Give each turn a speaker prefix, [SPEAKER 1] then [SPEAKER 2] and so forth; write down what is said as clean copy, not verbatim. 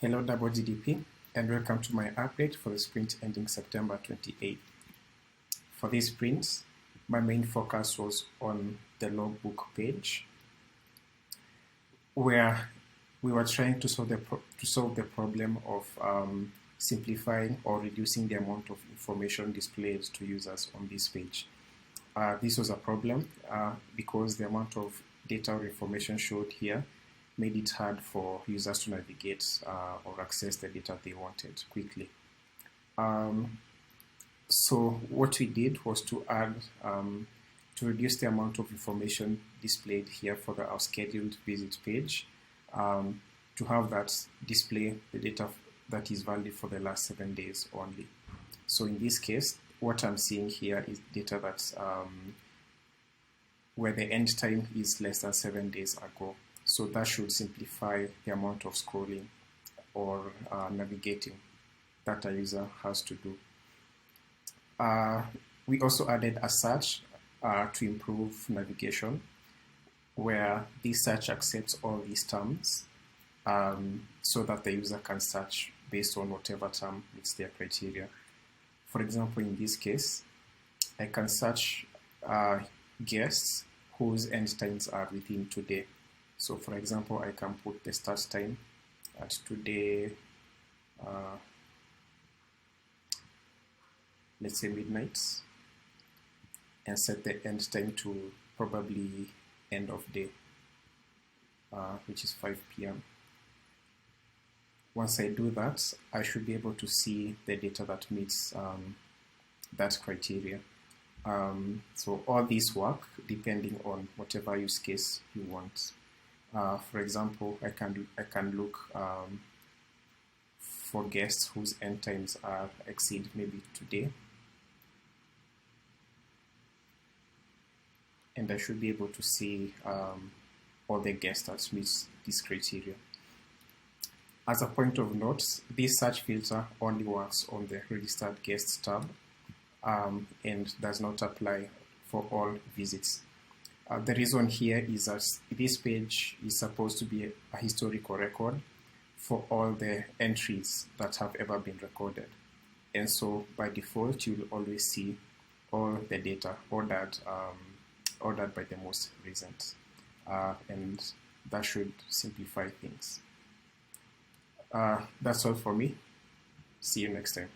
[SPEAKER 1] Hello GDP and welcome to my update for the sprint ending September 28th. For this sprint, my main focus was on the logbook page where we were trying to solve the problem of simplifying or reducing the amount of information displayed to users on this page. This was a problem because the amount of data or information showed here made it hard for users to navigate or access the data they wanted quickly. So what we did was to add, to reduce the amount of information displayed here for our scheduled visit page, to have that display the data that is valid for the last 7 days only. So in this case, what I'm seeing here is data that's where the end time is less than 7 days ago. So that should simplify the amount of scrolling or navigating that a user has to do. We also added a search to improve navigation, where this search accepts all these terms so that the user can search based on whatever term meets their criteria. For example, in this case, I can search guests whose end times are within today. So for example, I can put the start time at today, let's say midnight, and set the end time to probably end of day, which is 5 p.m. Once I do that, I should be able to see the data that meets that criteria. So all these work depending on whatever use case you want. For example, I can look for guests whose end times are exceed maybe today, and I should be able to see all the guests that meet this criteria. As a point of note, this search filter only works on the registered guests tab and does not apply for all visits. The reason here is that this page is supposed to be a historical record for all the entries that have ever been recorded. And so by default, you will always see all the data ordered by the most recent. And that should simplify things. That's all for me. See you next time.